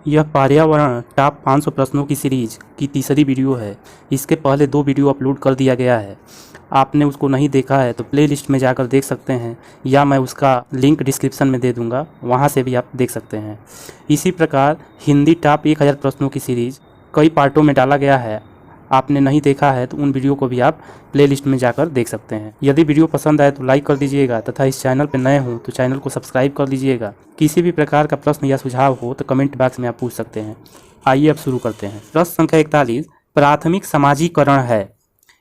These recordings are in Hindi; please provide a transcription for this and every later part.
यह पर्यावरण टॉप 500 प्रश्नों की सीरीज की तीसरी वीडियो है। इसके पहले 2 वीडियो अपलोड कर दिया गया है। आपने उसको नहीं देखा है तो प्लेलिस्ट में जाकर देख सकते हैं, या मैं उसका लिंक डिस्क्रिप्शन में दे दूंगा, वहां से भी आप देख सकते हैं। इसी प्रकार हिंदी टॉप 1000 प्रश्नों की सीरीज कई पार्टों में डाला गया है। आपने नहीं देखा है तो उन वीडियो को भी आप प्लेलिस्ट में जाकर देख सकते हैं। यदि वीडियो पसंद आए तो लाइक कर दीजिएगा तथा इस चैनल पर नए हों तो चैनल को सब्सक्राइब कर लीजिएगा। किसी भी प्रकार का प्रश्न या सुझाव हो तो कमेंट बॉक्स में आप पूछ सकते हैं। आइए अब शुरू करते हैं। प्रश्न संख्या 41 प्राथमिक समाजीकरण है।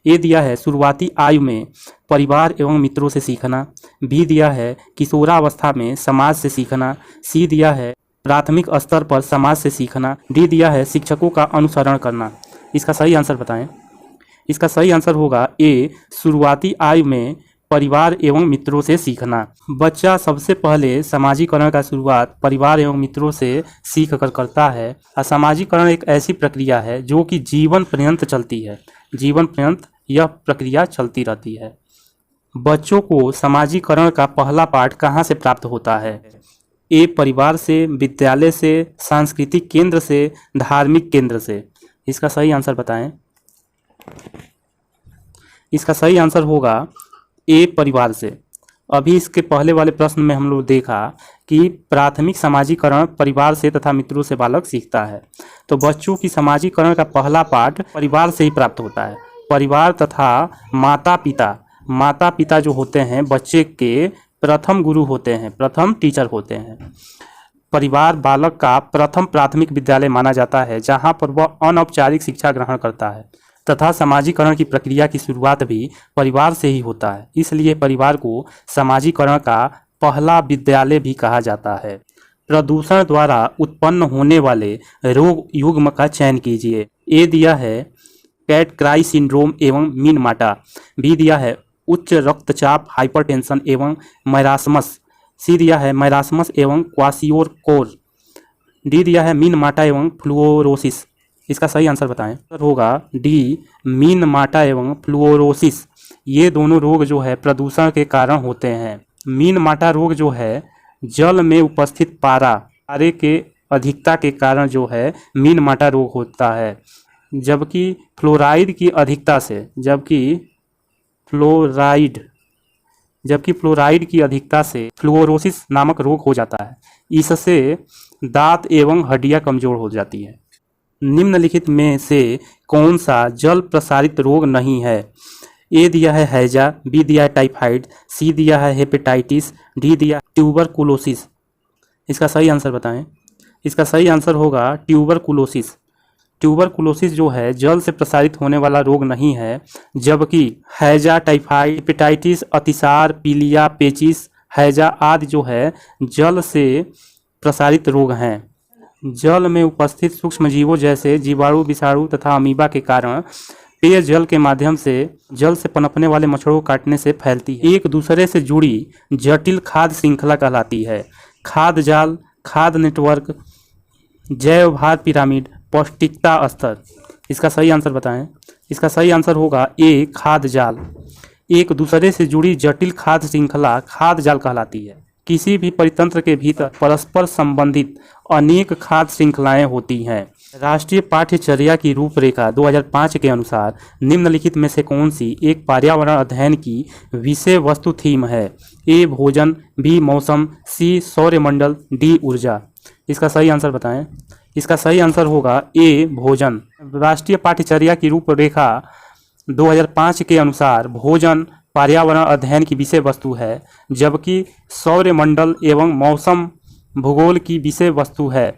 ए दिया है शुरुआती आयु में परिवार एवं मित्रों से सीखना। बी दिया है किशोरावस्था में समाज से सीखना। सी दिया है प्राथमिक स्तर पर समाज से सीखना। डी दिया है शिक्षकों का अनुसरण करना। इसका सही आंसर बताएं। इसका सही आंसर होगा ए शुरुआती आयु में परिवार एवं मित्रों से सीखना। बच्चा सबसे पहले समाजीकरण का शुरुआत परिवार एवं मित्रों से सीख कर करता है। समाजीकरण एक ऐसी प्रक्रिया है जो कि जीवन पर्यंत चलती है। जीवन पर्यंत यह प्रक्रिया चलती रहती है। बच्चों को समाजीकरण का पहला पाठ कहाँ से प्राप्त होता है? ए परिवार से, विद्यालय से, सांस्कृतिक केंद्र से, धार्मिक केंद्र से। इसका सही आंसर बताएं। इसका सही आंसर होगा ए परिवार से। अभी इसके पहले वाले प्रश्न में हम लोग देखा कि प्राथमिक समाजीकरण परिवार से तथा मित्रों से बालक सीखता है, तो बच्चों की समाजीकरण का पहला पाठ परिवार से ही प्राप्त होता है। परिवार तथा माता पिता जो होते हैं बच्चे के प्रथम गुरु होते हैं, प्रथम टीचर होते हैं। परिवार बालक का प्रथम प्राथमिक विद्यालय माना जाता है जहां पर वह अनौपचारिक शिक्षा ग्रहण करता है, तथा समाजीकरण की प्रक्रिया की शुरुआत भी परिवार से ही होता है। इसलिए परिवार को समाजीकरण का पहला विद्यालय भी कहा जाता है। प्रदूषण द्वारा उत्पन्न होने वाले रोग युग्म का चयन कीजिए। ए दिया है कैट क्राई सिंड्रोम एवं मीन माटा। बी दिया है उच्च रक्तचाप हाइपरटेंशन एवं मैरास्मस। सी दिया है मैरास्मस एवं क्वासियोरकोर। डी दिया है मीन माटा एवं फ्लूरोसिस। इसका सही आंसर बताएं। होगा डी मीन माटा एवं फ्लूरोसिस। ये दोनों रोग जो है प्रदूषण के कारण होते हैं। मीन माटा रोग जो है जल में उपस्थित पारे के अधिकता के कारण जो है मीन माटा रोग होता है, जबकि फ्लोराइड की अधिकता से फ्लूरोसिस नामक रोग हो जाता है। इससे दांत एवं हड्डियां कमजोर हो जाती है। निम्नलिखित में से कौन सा जल प्रसारित रोग नहीं है? ए दिया है हैजा, बी दिया है टाइफाइड, सी दिया है हेपेटाइटिस, डी दिया ट्यूबरकुलोसिस। इसका सही आंसर बताएं। इसका सही आंसर होगा ट्यूबरकुलोसिस। ट्यूबरकुलोसिस जो है जल से प्रसारित होने वाला रोग नहीं है, जबकि हैजा, टाइफाइड, हेपेटाइटिस, अतिसार, पीलिया, पेचिस, हैजा आदि जो है जल से प्रसारित रोग हैं। जल में उपस्थित सूक्ष्म जीवों जैसे जीवाणु, विषाणु तथा अमीबा के कारण पेय जल के माध्यम से जल से पनपने वाले मच्छरों को काटने से फैलती है। एक दूसरे से जुड़ी जटिल खाद्य श्रृंखला कहलाती है। खाद्य जाल, खाद्य नेटवर्क, जैव भार पिरामिड, पौष्टिकता स्तर। इसका सही आंसर बताएं। इसका सही आंसर होगा ए खाद्य जाल। एक दूसरे से जुड़ी जटिल खाद्य श्रृंखला खाद्य जाल कहलाती है। किसी भी परितंत्र के भीतर परस्पर संबंधित अनेक खाद्य श्रृंखलाएं होती हैं। राष्ट्रीय पाठ्यचर्या की रूपरेखा 2005 के अनुसार निम्नलिखित में से कौन सी एक पर्यावरण अध्ययन की विषय वस्तु थीम है? ए भोजन, बी मौसम, सी सौरमंडल, डी ऊर्जा। इसका सही आंसर बताएं। इसका सही आंसर होगा ए भोजन। राष्ट्रीय पाठ्यचर्या की रूपरेखा 2005 के अनुसार भोजन पर्यावरण अध्ययन की विषय वस्तु है, जबकि सौरमंडल एवं मौसम भूगोल की विषय वस्तु है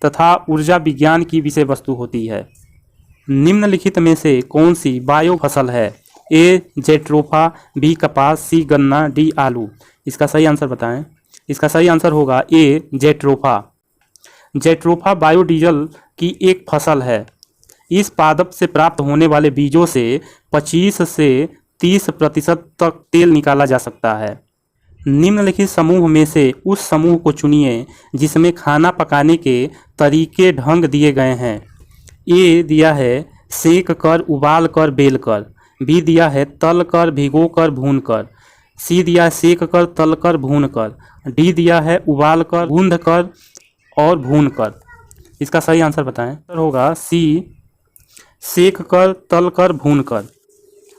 तथा ऊर्जा विज्ञान की विषय वस्तु होती है। निम्नलिखित में से कौन सी बायो फसल है? ए जेट्रोफा, बी कपास, सी गन्ना, डी आलू। इसका सही आंसर बताएं। इसका सही आंसर होगा ए जेट्रोफा। जेट्रोफा बायोडीजल की एक फसल है। इस पादप से प्राप्त होने वाले बीजों से 25 से 30% तक तेल निकाला जा सकता है। निम्नलिखित समूह में से उस समूह को चुनिए जिसमें खाना पकाने के तरीके ढंग दिए गए हैं। ए दिया है सेक कर, उबाल कर, बेल कर। बी दिया है तल कर, भिगो कर, भून कर। सी दिया है सेक कर, तल कर, भून कर। डी दिया है उबाल कर, गूंद कर और भून कर। इसका सही आंसर बताएं। आंसर होगा सी, सेक कर, तल कर, भून कर।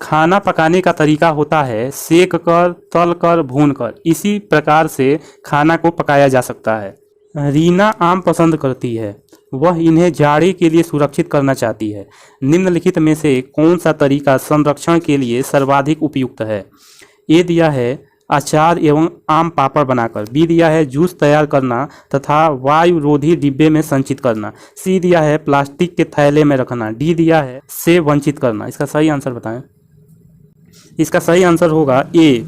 खाना पकाने का तरीका होता है सेक कर, तल कर, भून कर। इसी प्रकार से खाना को पकाया जा सकता है। रीना आम पसंद करती है, वह इन्हें जाड़े के लिए सुरक्षित करना चाहती है। निम्नलिखित में से कौन सा तरीका संरक्षण के लिए सर्वाधिक उपयुक्त है? ए दिया है अचार एवं आम पापड़ बनाकर, बी दिया है जूस तैयार करना तथा वायुरोधी डिब्बे में संचित करना, सी दिया है प्लास्टिक के थैले में रखना, डी दिया है से वंचित करना। इसका सही आंसर बताएं। इसका सही आंसर होगा ए,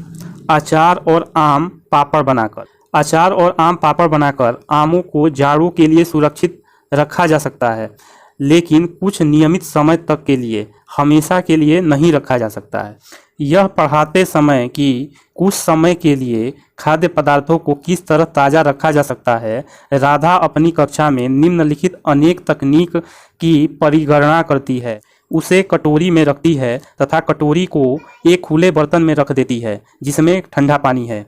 अचार और आम पापड़ बनाकर। अचार और आम पापड़ बनाकर आमों को जाड़ों के लिए सुरक्षित रखा जा सकता है, लेकिन कुछ नियमित समय तक के लिए, हमेशा के लिए नहीं रखा जा सकता है। यह पढ़ाते समय कि कुछ समय के लिए खाद्य पदार्थों को किस तरह ताज़ा रखा जा सकता है, राधा अपनी कक्षा में निम्नलिखित अनेक तकनीक की परिगणना करती है। उसे कटोरी में रखती है तथा कटोरी को एक खुले बर्तन में रख देती है जिसमें ठंडा पानी है।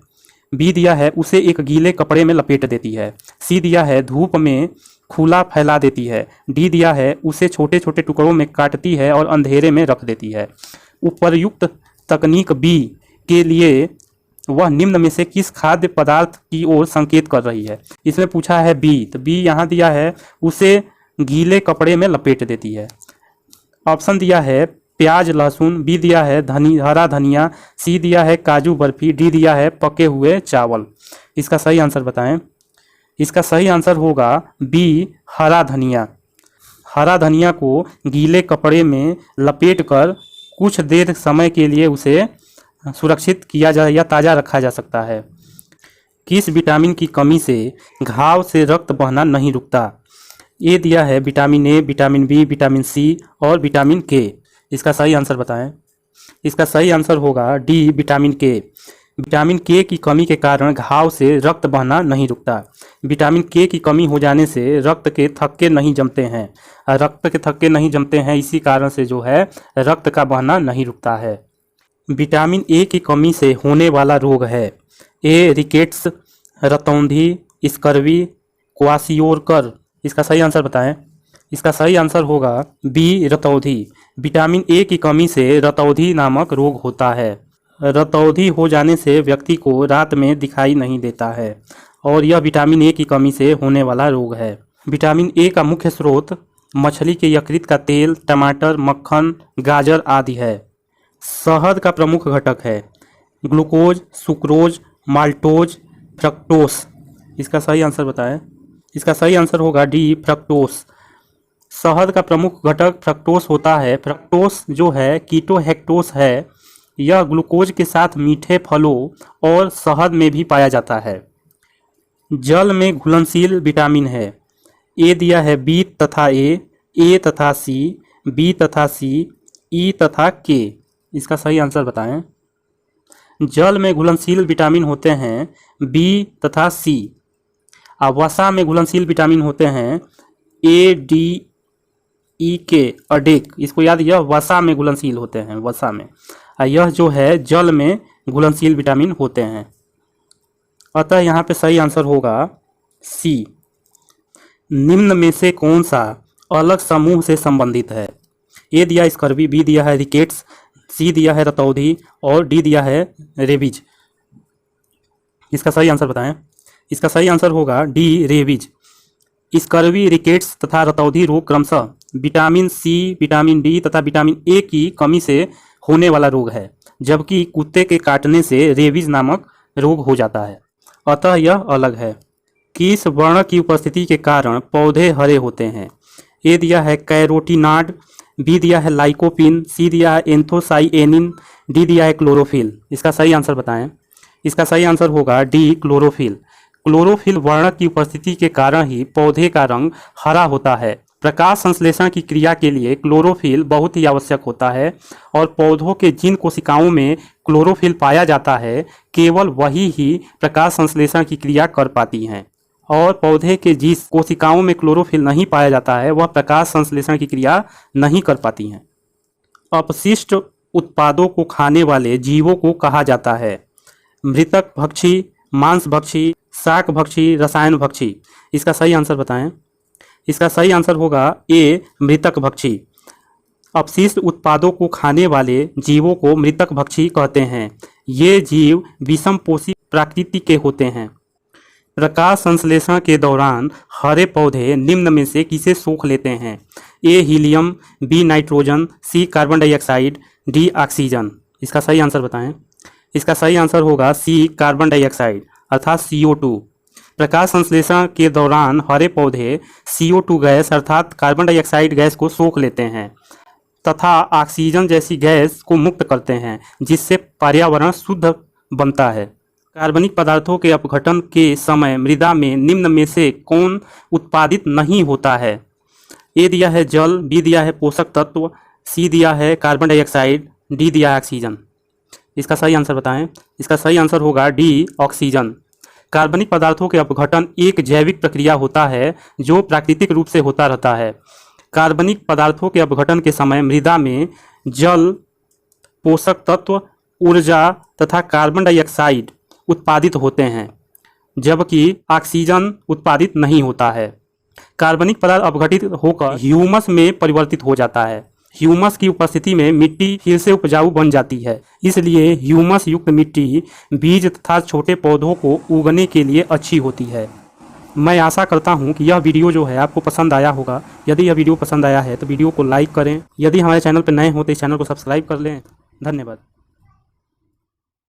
बी दिया है उसे एक गीले कपड़े में लपेट देती है। सी दिया है धूप में खुला फैला देती है। डी दिया है उसे छोटे छोटे टुकड़ों में काटती है और अंधेरे में रख देती है। उपर्युक्त तकनीक बी के लिए वह निम्न में से किस खाद्य पदार्थ की ओर संकेत कर रही है? इसमें पूछा है बी, तो बी यहाँ दिया है उसे गीले कपड़े में लपेट देती है। ऑप्शन दिया है प्याज लहसुन, बी दिया है हरा धनिया, सी दिया है काजू बर्फी, डी दिया है पके हुए चावल। इसका सही आंसर बताएं। इसका सही आंसर होगा बी, हरा धनिया। हरा धनिया को गीले कपड़े में लपेटकर कुछ देर समय के लिए उसे सुरक्षित किया जा या ताज़ा रखा जा सकता है। किस विटामिन की कमी से घाव से रक्त बहना नहीं रुकता? ए दिया है vitamin A, vitamin B, vitamin C और विटामिन के। इसका सही आंसर बताएं। इसका सही आंसर होगा डी, विटामिन के। विटामिन के की कमी के कारण घाव से रक्त बहना नहीं रुकता। विटामिन के की कमी हो जाने से रक्त के थक्के नहीं जमते हैं। रक्त के थक्के नहीं जमते हैं, इसी कारण से जो है रक्त का बहना नहीं रुकता है। विटामिन ए की कमी से होने वाला रोग है ए, रिकेट्स, रतौंधी, स्कर्वी, क्वासियोरकर। इसका सही आंसर बताएं। इसका सही आंसर होगा बी, रतौंधी। विटामिन ए की कमी से रतौंधी नामक रोग होता है। रतौंधी हो जाने से व्यक्ति को रात में दिखाई नहीं देता है और यह विटामिन ए की कमी से होने वाला रोग है। विटामिन ए का मुख्य स्रोत मछली के यकृत का तेल, टमाटर, मक्खन, गाजर आदि है। शहद का प्रमुख घटक है ग्लूकोज, सुक्रोज, माल्टोज, फ्रक्टोस। इसका सही आंसर बताएं। इसका सही आंसर होगा डी, फ्रक्टोस। शहद का प्रमुख घटक फ्रक्टोस होता है। फ्रक्टोस जो है कीटोहेक्टोस है। यह ग्लूकोज के साथ मीठे फलों और शहद में भी पाया जाता है। जल में घुलनशील विटामिन है। ए दिया है बी तथा ए तथा सी, बी तथा सी, ई तथा के। इसका सही आंसर बताएं। जल में घुलनशील विटामिन होते हैं बी तथा सी। और वसा में घुलनशील विटामिन होते हैं ए, डी, ई, के, अडेक। इसको याद, यह वसा में घुलनशील होते हैं, वसा में। और यह जो है जल में घुलनशील विटामिन होते हैं। अतः यहाँ पे सही आंसर होगा सी। निम्न में से कौन सा अलग समूह से संबंधित है? ए दिया स्कर्वी, बी दिया है रिकेट्स, सी दिया है रतौंधी और डी दिया है रेबीज। इसका सही आंसर बताएं। इसका सही आंसर होगा डी, रेबीज। स्कर्वी, रिकेट्स तथा रतौंधी रोग क्रमशः विटामिन सी, विटामिन डी तथा विटामिन ए की कमी से होने वाला रोग है, जबकि कुत्ते के काटने से रेबीज नामक रोग हो जाता है। अतः यह अलग है। किस वर्ण की उपस्थिति के कारण पौधे हरे होते हैं? ए दिया है कैरोटीनाड, बी दिया है लाइकोपिन, सी दिया है एंथोसाइएनिन, डी दिया है क्लोरोफिल। इसका सही आंसर बताएं। इसका सही आंसर होगा डी, क्लोरोफिल। क्लोरोफिल वर्ण की उपस्थिति के कारण ही पौधे का रंग हरा होता है। प्रकाश संश्लेषण की क्रिया के लिए क्लोरोफिल बहुत ही आवश्यक होता है और पौधों के जिन कोशिकाओं में क्लोरोफिल पाया जाता है केवल वही ही प्रकाश संश्लेषण की क्रिया कर पाती हैं, और पौधे के जिस कोशिकाओं में क्लोरोफिल नहीं पाया जाता है वह प्रकाश संश्लेषण की क्रिया नहीं कर पाती हैं। अपशिष्ट उत्पादों को खाने वाले जीवों को कहा जाता है मृतक भक्षी, मांस भक्षी, शाक भक्षी, रसायन भक्षी। इसका सही आंसर बताएं। इसका सही आंसर होगा ए मृतक भक्षी। अपशिष्ट उत्पादों को खाने वाले जीवों को मृतक भक्षी कहते हैं। ये जीव विषमपोषी प्रकृति के होते हैं। प्रकाश संश्लेषण के दौरान हरे पौधे निम्न में से किसे सोख लेते हैं? ए हीलियम, बी नाइट्रोजन, सी कार्बन डाइऑक्साइड, डी ऑक्सीजन। इसका सही आंसर बताएं। इसका सही आंसर होगा सी कार्बन डाइऑक्साइड अर्थात CO2। प्रकाश संश्लेषण के दौरान हरे पौधे CO2 गैस अर्थात कार्बन डाइऑक्साइड गैस को सोख लेते हैं तथा ऑक्सीजन जैसी गैस को मुक्त करते हैं, जिससे पर्यावरण शुद्ध बनता है। कार्बनिक पदार्थों के अपघटन के समय मृदा में निम्न में से कौन उत्पादित नहीं होता है? ए दिया है जल, बी दिया है पोषक तत्व, सी दिया है कार्बन डाइऑक्साइड, डी दिया है ऑक्सीजन। इसका सही आंसर बताएं। इसका सही आंसर होगा डी ऑक्सीजन। कार्बनिक पदार्थों के अपघटन एक जैविक प्रक्रिया होता है जो प्राकृतिक रूप से होता रहता है। कार्बनिक पदार्थों के अपघटन के समय मृदा में जल, पोषक तत्व, ऊर्जा तथा कार्बन डाइऑक्साइड उत्पादित होते हैं, जबकि ऑक्सीजन उत्पादित नहीं होता है। कार्बनिक पदार्थ अपघटित होकर ह्यूमस में परिवर्तित हो जाता है। ह्यूमस की उपस्थिति में मिट्टी फिर से उपजाऊ बन जाती है। इसलिए ह्यूमस युक्त मिट्टी बीज तथा छोटे पौधों को उगने के लिए अच्छी होती है। मैं आशा करता हूं कि यह वीडियो जो है आपको पसंद आया होगा। यदि यह वीडियो पसंद आया है तो वीडियो को लाइक करें। यदि हमारे चैनल पर नए हो तो इस चैनल को सब्सक्राइब कर लें। धन्यवाद।